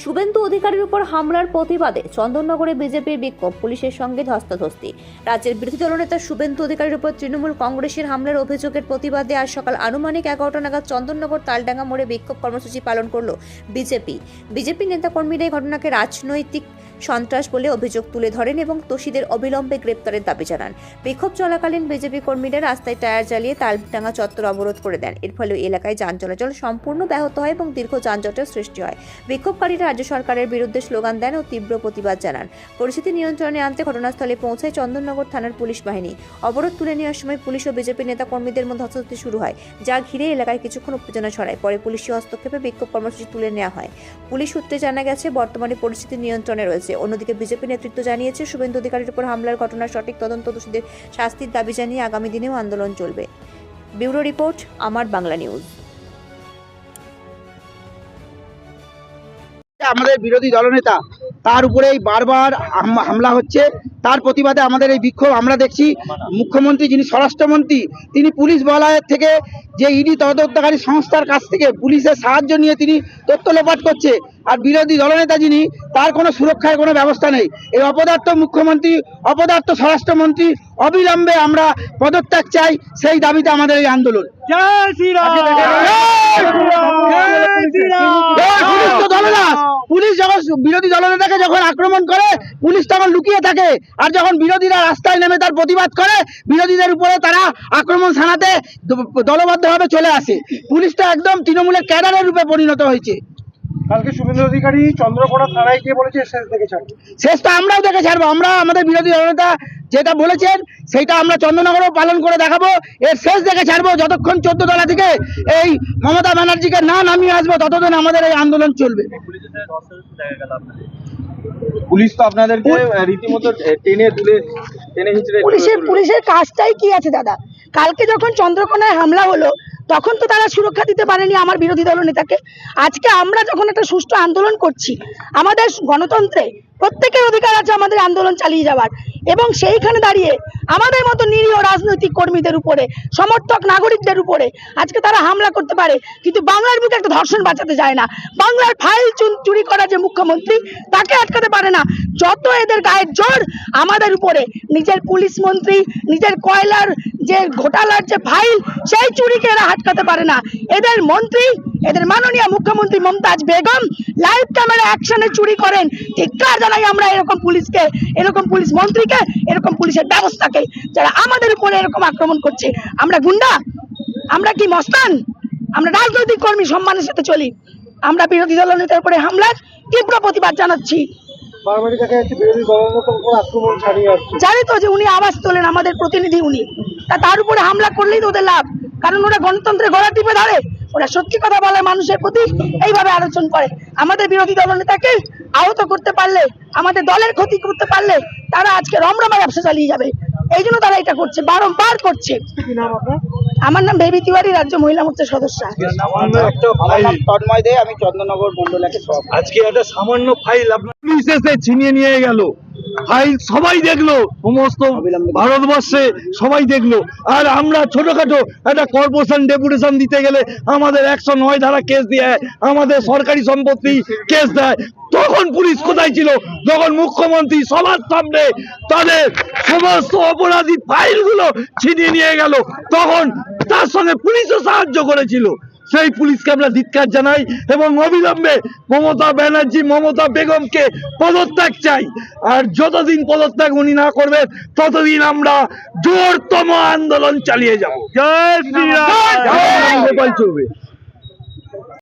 শুভেন্দু অধিকারীর উপর হামলার প্রতিবাদে চন্দননগরে বিজেপির বিক্ষোভ, পুলিশের সঙ্গে ধস্তাধস্তি। রাজ্যের বিরোধী দলনেতা শুভেন্দু অধিকারীর উপর তৃণমূল কংগ্রেসের হামলার অভিযোগের প্রতিবাদে আজ সকাল আনুমানিক 11টা নাগাদ চন্দননগর তালডাঙ্গা মোড়ে বিক্ষোভ কর্মসূচি পালন করল বিজেপি নেতাকর্মীরা এই ঘটনাকে রাজনৈতিক সন্ত্রাস বলে অভিযোগ তুলে ধরেন এবং দোষীদের অবিলম্বে গ্রেপ্তারের দাবি জানান। বিক্ষোভ চলাকালীন বিজেপি কর্মীরা রাস্তায় টায়ার জ্বালিয়ে তালডাঙ্গা চত্বর অবরোধ করে দেন। এর ফলে এলাকায় যান চলাচল সম্পূর্ণ ব্যাহত হয় এবং দীর্ঘ যানজটের সৃষ্টি হয়। বিক্ষোভকারীরা রাজ্য সরকারের বিরুদ্ধে স্লোগান দেন ও তীব্র প্রতিবাদ জানান। পরিস্থিতি নিয়ন্ত্রণে আনতে ঘটনাস্থলে পৌঁছায় চন্দননগর থানার পুলিশ বাহিনী। অবরোধ তুলে নেওয়ার সময় পুলিশ ও বিজেপি নেতা কর্মীদের মধ্যে হস্তক্ষেপ শুরু হয়, যা ঘিরে এলাকায় কিছুক্ষণ উত্তেজনা ছড়ায়। পরে পুলিশি হস্তক্ষেপে বিক্ষোভ কর্মসূচি তুলে নেওয়া হয়। পুলিশ সূত্রে জানা গেছে বর্তমানে পরিস্থিতি নিয়ন্ত্রণে রয়েছে। অন্যদিকে বিজেপি নেতৃত্ব জানিয়েছে শুভেন্দু অধিকারীর উপর হামলার ঘটনার সঠিক তদন্ত, দোষীদের শাস্তির দাবি জানিয়ে আগামী দিনেও আন্দোলন চলবে। ব্যুরো রিপোর্ট, আমার বাংলা নিউজ। আমাদের বিরোধী দলনেতা তার উপরেই বারবার হামলা হচ্ছে, তার প্রতিবাদে আমাদের এই বিক্ষোভ। আমরা দেখছি মুখ্যমন্ত্রী যিনি স্বরাষ্ট্রমন্ত্রী তিনি পুলিশ বলয়ের থেকে যে ইডি তদন্তকারী সংস্থার কাছ থেকে পুলিশের সাহায্য নিয়ে তিনি তথ্য লোপাট করছে, আর বিরোধী দলনেতা যিনি তার কোনো সুরক্ষার কোনো ব্যবস্থা নেই। এই অপদার্থ মুখ্যমন্ত্রী, অপদার্থ স্বরাষ্ট্রমন্ত্রী অবিলম্বে আমরা পদত্যাগ চাই, সেই দাবিতে আমাদের এই আন্দোলন। পুলিশ যখন বিরোধী দলনেতাকে যখন আক্রমণ করে পুলিশ তখন লুকিয়ে থাকে, আর যখন বিরোধীরা রাস্তায় নেমে তার প্রতিবাদ করে বিরোধীদের উপরে তারা আক্রমণ শানাতে দলবদ্ধভাবে চলে আসে। পুলিশটা একদম তৃণমূলের ক্যাডারের রূপে পরিণত হয়েছে। কালকে শুভেন্দু অধিকারী চন্দ্রকোনা থানায় গিয়ে বলেছে শেষ দেখে ছাড়বো। শেষটা আমরাও দেখে ছাড়বো। আমরা আমাদের বিরোধী দলনেতা যেটা বলেছেন সেইটা আমরা চন্দননগরেও পালন করে দেখাবো। এর শেষ দেখে ছাড়বো। যতক্ষণ 14 তলা থেকে এই মমতা ব্যানার্জিকে না নামিয়ে আসবো ততদিন আমাদের এই আন্দোলন চলবে। পুলিশ তো আপনাদেরকে রীতিমতো টেনে হিচড়ে পুলিশের কাজটাই কি আছে দাদা? কালকে যখন চন্দ্রকোনায় হামলা হলো তখন তো তারা সুরক্ষা দিতে পারেনি আমার বিরোধী দলনেতাকে। আজকে আমরা যখন একটা সুষ্ঠু আন্দোলন করছি, আমাদের গণতন্ত্রে প্রত্যেকের অধিকার আছে আমাদের আন্দোলন চালিয়ে যাওয়ার, এবং সেইখানে দাঁড়িয়ে আমাদের মতো নিরীহ রাজনৈতিক কর্মীদের উপরে, সমর্থক নাগরিকদের উপরে আজকে তারা হামলা করতে পারে, কিন্তু বাংলার বুকে একটা ধর্ষণ বাঁচাতে যায় না। বাংলার ফাইল চুরি করা যে মুখ্যমন্ত্রী তাকে আটকাতে পারে না। যত এদের গায়ের জোর আমাদের উপরে, নিজের পুলিশ মন্ত্রী, নিজের কয়লার যে ঘোটালার যে ফাইল সেই চুরিকে এরা আটকাতে পারে না। এদের মন্ত্রী, এদের মাননীয় মুখ্যমন্ত্রী মমতাজ বেগম লাইভ ক্যামেরা অ্যাকশনে চুরি করেন। ধিক্কার জানাই আমরা এরকম পুলিশকে, এরকম পুলিশ মন্ত্রীকে, এরকম পুলিশের ব্যবস্থাকে যারা আমাদের উপরে এরকম আক্রমণ করছে। আমরা গুন্ডা? আমরা কি মস্তান? আমরা রাজনৈতিক কর্মী, সম্মানের সাথে চলি। আমরা বিরোধী দলনেতার উপরে হামলার তীব্র প্রতিবাদ জানাচ্ছি। জানি তো যে উনি আওয়াজ তোলেন, আমাদের প্রতিনিধি উনি, তার উপরে হামলা করলেই তো ওদের লাভ, কারণ ওরা গণতন্ত্রের গলা টিপে ধরে। ওরা সত্যি কথা বলে, মানুষের প্রতি এইভাবে আলোচনা করে। আমাদের বিরোধী দলনেতাকে আহত করতে পারলে, আমাদের দলের ক্ষতি করতে পারলে তারা আজকে রমরমা ব্যবসা চালিয়ে যাবে। এই জন্য তারা এটা করছে, বারংবার করছে। আমার নাম বেবি তিওয়ারি, রাজ্য মহিলা মোর্চার সদস্য। আমি চন্দননগর মন্ডলাকে আজকে একটা সামান্য ফাইল আপনার পুলিশ এসে ছিনিয়ে নিয়ে গেল। ফাইল সবাই দেখলো, সমস্ত ভারতবর্ষে সবাই দেখলো, আর আমরা ছোটখাটো একটা কর্পোরেশন ডেপুটেশন দিতে গেলে আমাদের 109 ধারা কেস দিয়ে, আমাদের সরকারি সম্পত্তি কেস দেয়। তখন পুলিশ কোথায় ছিল? যখন মুখ্যমন্ত্রী সবার সামনে তাদের সমস্ত অপরাধী ফাইলগুলো ছিনিয়ে নিয়ে গেল, তখন তার সঙ্গে পুলিশও সাহায্য করেছিল। সেই পুলিশকে আমরা ধিক্কার জানাই এবং অবিলম্বে মমতা ব্যানার্জি, মমতা বেগমকে পদত্যাগ চাই। আর যতদিন পদত্যাগ উনি না করবেন ততদিন আমরা জোরতম আন্দোলন চালিয়ে যাব। জয় শ্রীরাম। চলবে।